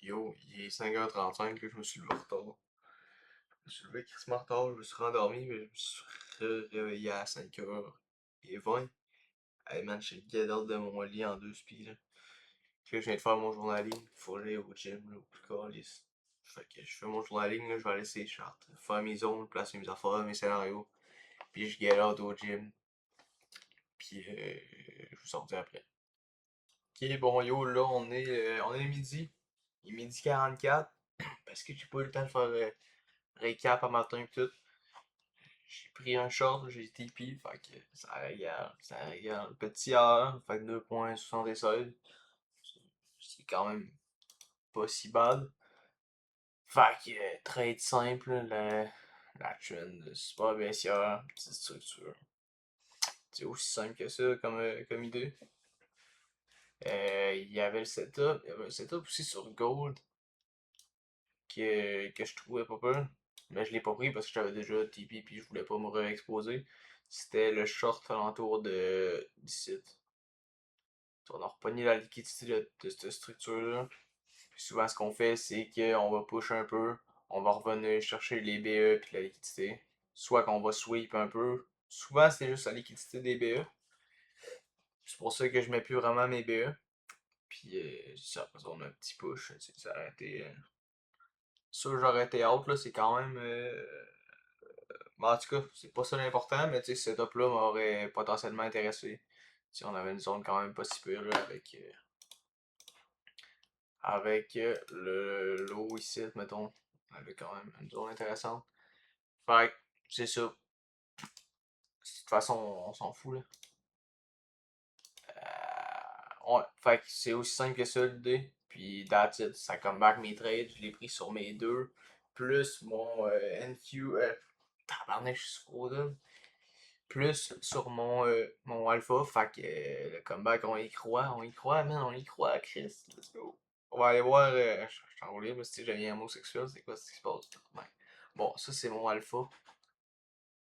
Yo, il est 5h35, là, je me suis levé en retard. Je me suis levé crissement en retard, je me suis rendormi, mais je me suis réveillé à 5h20. Hey man, j'ai le get out de mon lit en deux spies, là. Puis là, je viens de faire mon journaling, faut aller au gym, là, au plus calice. Fait que je fais mon journaling, là, je vais aller essayer les chartes, faire mes zones, placer mes affaires, mes scénarios. Puis je get out au gym, puis je vous sortir après. Ok, bon yo, là, on est midi. Il est midi 44, parce que j'ai pas eu le temps de faire récap à matin pis tout. J'ai pris un short, j'ai TP, fait que ça régale. Petit A, fait que 2,76. C'est quand même pas si bad. Fait que trade simple, la trend, super baissière, petite structure. C'est aussi simple que ça comme idée. Il y avait le setup, il y avait un setup aussi sur Gold que je trouvais pas peur. Mais je l'ai pas pris parce que j'avais déjà TP puis je voulais pas me re-exposer. C'était le short alentour de 17. On a repogné la liquidité de cette structure-là. Puis souvent, ce qu'on fait, c'est qu'on va push un peu, on va revenir chercher les BE puis la liquidité. Soit qu'on va sweep un peu. Souvent, c'est juste la liquidité des BE. C'est pour ça que je mets plus vraiment mes BE. Puis ça, après ça, on a un petit push. Ça a été. Ça, j'aurais été out, là, c'est quand même. En tout cas, c'est pas ça l'important, mais tu sais, ce setup-là m'aurait potentiellement intéressé. Si on avait une zone quand même pas si pire, là, avec le low ici, mettons. On avait quand même une zone intéressante. Fait que, c'est ça. De toute façon, on s'en fout, là. Ouais, fait que c'est aussi simple que ça l'idée. Puis that's it. Ça come back mes trades. Je l'ai pris sur mes deux. Plus mon NQ. Tabarnak, je suis trop dumb. Plus sur mon alpha. Fait que le comeback, on y croit, man, on y croit, Chris. Let's go. On va aller voir. Je suis enroulé, mais si j'ai un homosexuel, c'est quoi ce qui se passe? Ouais. Bon, ça c'est mon alpha.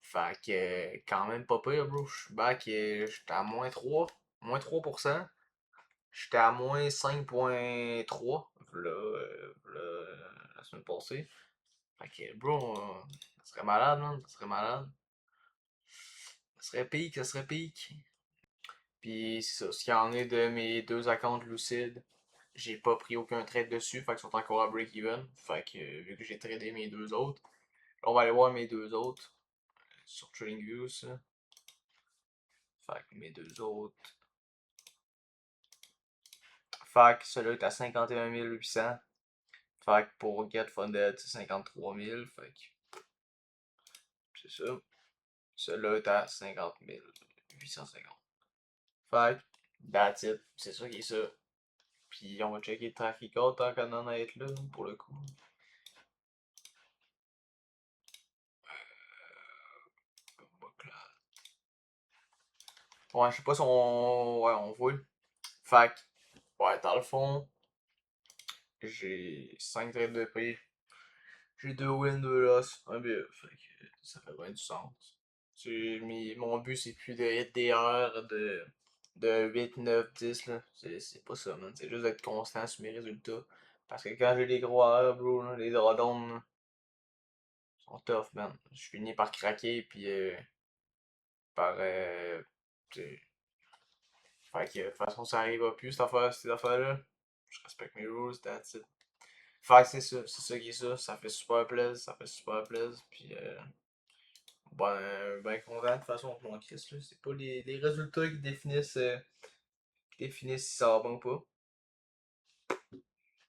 Fait que quand même pas pire, bro. Je suis back, j'étais à moins 3%. J'étais à moins 5,3 la semaine passée. Fait que, bro, ça serait malade, man. Ça serait malade. Ça serait pique. Puis c'est ça, ce qu'il y en est de mes deux accounts lucides, j'ai pas pris aucun trade dessus, fait qu'ils sont encore à break-even. Fait que vu que j'ai tradé mes deux autres, là, on va aller voir mes deux autres sur TradingView, ça. Fait que mes deux autres. Fait que celui-là est à 51 800. Fait que pour Get Funded, c'est 53 000. Fait que c'est ça. Celui-là est à 50 850. Fait que that's it. C'est ça qui est ça. Puis on va checker le track record tant qu'on en est là, pour le coup. Ouais, je sais pas si on. Ouais, on voit. Fait que, ouais, dans le fond, j'ai 5 trades de prix. J'ai 2 wins, 2 losses, un BE. Fait que ça fait bien du sens. Mon but, c'est plus de hit DR de 8, 9, 10. Là. C'est pas ça, man. C'est juste d'être constant sur mes résultats. Parce que quand j'ai des gros AR, bro, là, les drawdowns là, sont tough, man. Je finis par craquer, puis par. Fait que de toute façon, ça arrivera plus, cette affaire-là. Je respecte mes rules, that's it. Fait que c'est ça qui est ça. Ça fait super plaisir, ça fait super plaisir. Puis, ben content de toute façon pour mon Chris, là. C'est pas les résultats qui définissent si ça va bon ou pas.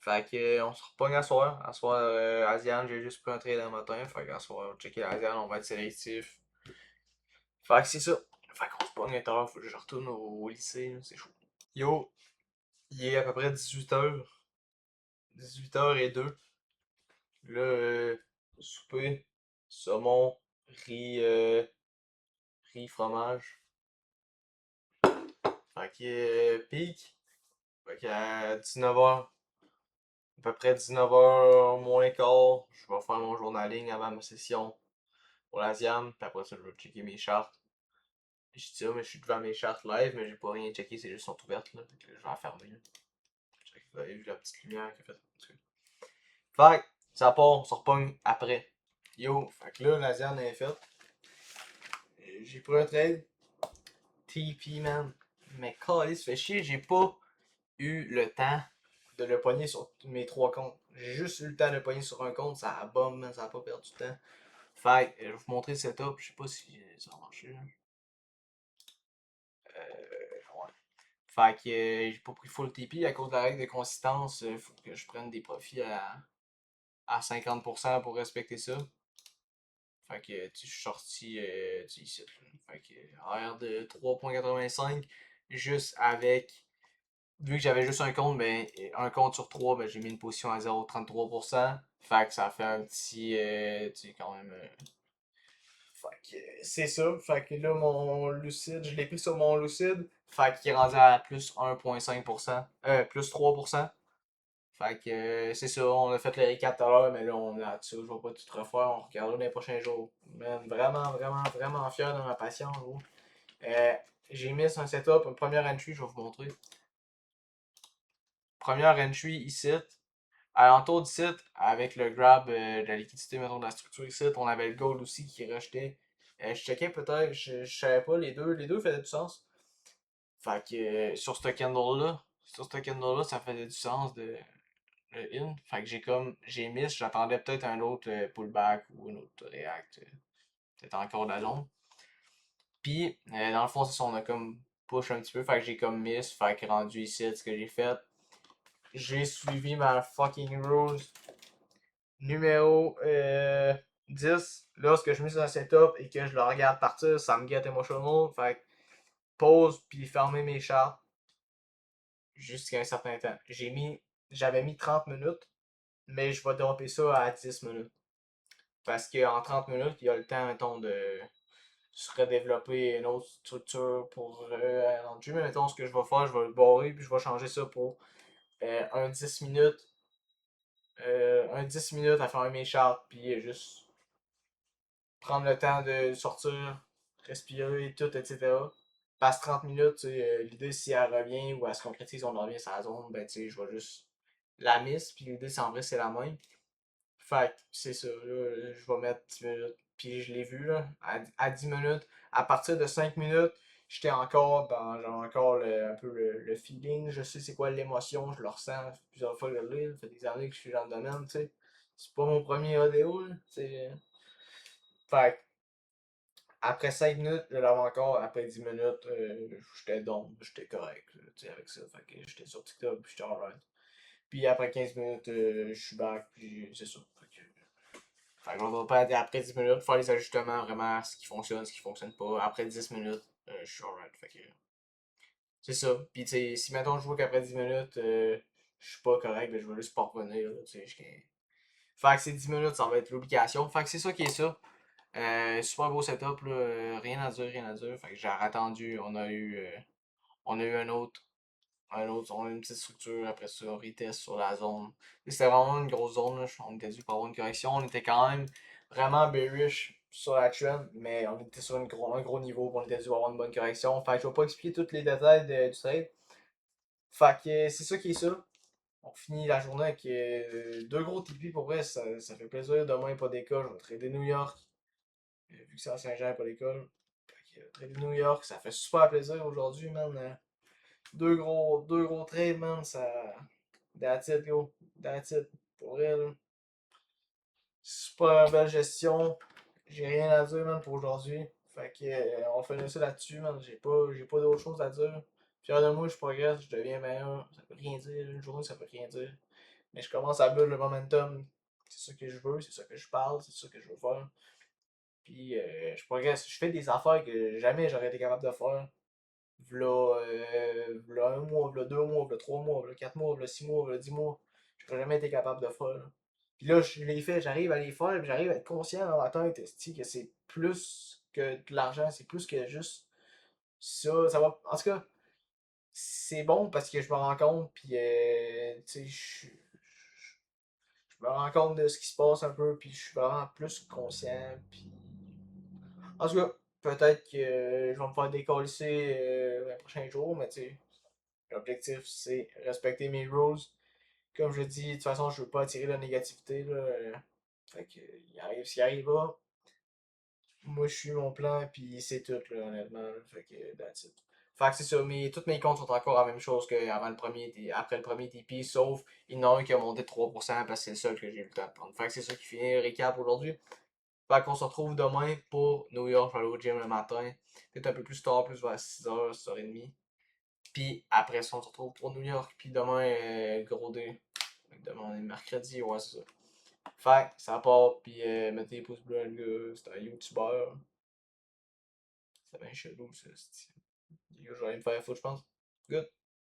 Fait que, on se repogne à soir. À soir, Asian, j'ai juste pris un trade le matin. Fait qu'à soir, on va checker Asian, on va être sélectif. Fait que c'est ça. Fait qu'on se pogne à tard, faut que je retourne au lycée, là, c'est chaud. Yo, il est à peu près 18h. 18h02. Là, souper, saumon, riz, riz, fromage. Fait que, pique. Fait qu'à 19h, à peu près 19h moins quart, je vais faire mon journaling avant ma session pour la ZIAM. Puis après ça, je vais checker mes chartes. Je dis ça, mais je suis devant mes chartes live, mais j'ai pas rien checké, c'est juste sont ouvertes là. Fait que là, je vais la fermer là. Vous avez vu la petite lumière qui a fait. Fait que, ça part, on se repogne après. Yo, fait que là, la zone est faite. J'ai pris un trade. TP, man. Mais calisse, fait chier, j'ai pas eu le temps de le pogner sur mes trois comptes. J'ai juste eu le temps de le pogner sur un compte, ça a bombe, man, ça a pas perdu de temps. Fait que, je vais vous montrer le setup, je sais pas si ça va marcher. Ouais. Fait que j'ai pas pris full TP à cause de la règle de consistance. Faut que je prenne des profits à 50% pour respecter ça. Fait que je suis sorti ici. Fait que R de 3.85, juste avec. Vu que j'avais juste un compte, ben un compte sur 3, ben j'ai mis une position à 0,33%. Fait que ça fait un petit. Quand même. Fait que c'est ça. Fait que là, mon Lucide, je l'ai pris sur mon Lucide. Fait qu'il est rendu à plus 1,5%. Plus 3%. Fait que c'est ça, on a fait le recap tout à l'heure, mais là on est là-dessus, je vais pas tout refaire, on regardera dans les prochains jours. Man, vraiment, vraiment, vraiment fier de ma patience, gros. Euh, j'ai mis un setup, une première entry, je vais vous montrer. Première entry ici, à l'entour du site, avec le grab de la liquidité, mettons, de la structure ici, on avait le gold aussi qui rejetait. Je checkais peut-être, je savais pas, les deux faisaient du sens. Fait que sur ce candle-là, ça faisait du sens de le in. Fait que j'ai miss, j'attendais peut-être un autre pullback ou un autre react, peut-être encore de la zone. Puis, dans le fond, c'est ça, on a comme push un petit peu, fait que j'ai comme miss, fait que rendu ici, ce que j'ai fait, j'ai suivi ma fucking rules numéro 10. Lorsque je mets sur un setup et que je le regarde partir, ça me get emotional, fait que pause puis fermer mes charts jusqu'à un certain temps. J'avais mis 30 minutes, mais je vais dropper ça à 10 minutes. Parce qu'en 30 minutes, il y a le temps, mettons, de se redévelopper une autre structure pour rentrer. Mais mettons, ce que je vais faire, je vais le barrer puis je vais changer ça pour un 10 minutes. Un 10 minutes à faire un chart puis juste prendre le temps de sortir, respirer, tout, etc. Passe 30 minutes, l'idée si elle revient ou elle se concrétise, on revient sur la zone, ben tu sais, je vais juste la miss, puis l'idée c'est en vrai c'est la même. Fait que c'est ça, là, je vais mettre 10 minutes. Puis je l'ai vu, là, à 10 minutes. À partir de 5 minutes, j'étais encore dans genre encore un peu le feeling. Je sais c'est quoi l'émotion, je le ressens. Ça fait plusieurs fois que je l'ai. Ça fait des années que je suis dans le domaine, tu sais. C'est pas mon premier ODO, là. Fait que après 5 minutes, je l'avais encore. Après 10 minutes, j'étais down, j'étais correct, là, tu sais, avec ça. Fait que j'étais sur TikTok, puis j'étais alright. Puis après 15 minutes, je suis back, puis c'est ça. Fait qu'on va pas après 10 minutes faire les ajustements, vraiment ce qui fonctionne pas. Après 10 minutes, je suis alright. Fait que c'est ça. Puis tu sais, si mettons je vois qu'après 10 minutes, je suis pas correct, ben je vais juste pas revenir. Là, fait que ces 10 minutes, ça va être l'obligation. Fait que c'est ça qui est ça. Super beau setup, là, rien à dire, rien à dire. Fait que j'ai attendu, on a eu un autre, on a une petite structure, après ça, on retest sur la zone. C'était vraiment une grosse zone, là. On était dû pour avoir une correction. On était quand même vraiment bearish sur la trend, mais on était sur un gros niveau, on était dû avoir une bonne correction. Fait que je vais pas expliquer tous les détails du trade. Fait que c'est ça qui est ça. On finit la journée avec deux gros TP pour vrai, ça fait plaisir. Demain, pas d'école, je vais trader New York. Vu que c'est à Saint-Jean, pas d'école. Fait que trader New York, ça fait super plaisir aujourd'hui, man. Deux gros trades, man. That's it, yo. That's it. Pour vrai, là. Super belle gestion. J'ai rien à dire, man, pour aujourd'hui. Fait que, on finit ça là-dessus, man. J'ai pas d'autre chose à dire. Fier de moi, je progresse, je deviens meilleur. Ça veut rien dire. Une journée, ça veut rien dire. Mais je commence à build le momentum. C'est ça que je veux, c'est ça que je parle, c'est ça que je veux faire. Puis, je progresse. Je fais des affaires que jamais j'aurais été capable de faire. V'là un mois, v'là 2 mois, v'là 3 mois, v'là 4 mois, v'là 6 mois, v'là 10 mois. J'aurais jamais été capable de faire. Là. Puis là, je les fais, j'arrive à les faire, puis j'arrive à être conscient dans ma tête, que c'est plus que de l'argent, c'est plus que juste ça. Ça va. En tout cas, c'est bon parce que je me rends compte, puis tu sais, je me rends compte de ce qui se passe un peu, puis je suis vraiment plus conscient, puis en tout cas, peut-être que je vais me faire décoller les prochains jours, mais tu sais, l'objectif c'est respecter mes rules, Comme je dis, de toute façon, je veux pas attirer la négativité, là. Fait que, il arrive ce qui arrivera. Moi, je suis mon plan, puis c'est tout, là, honnêtement. Là. Fait que, that's it. Fait que c'est ça, tous mes comptes sont encore la même chose qu'avant le premier, après le premier TP, sauf il y en a un qui a monté de 3% parce que c'est le seul que j'ai eu le temps de prendre. Fait que c'est ça qui finit le récap aujourd'hui. Fait qu'on se retrouve demain pour New York, aller au gym le matin. Peut-être un peu plus tard, plus vers 6h, 6h30. Puis après ça, on se retrouve pour New York. Puis demain, gros D. Demain, on est mercredi, ouais, c'est ça. Fait que ça part, puis mettez les pouces bleus, le gars, c'est un YouTuber. C'est bien chelou, ça. Je vais aller me faire foutre, je pense. Good.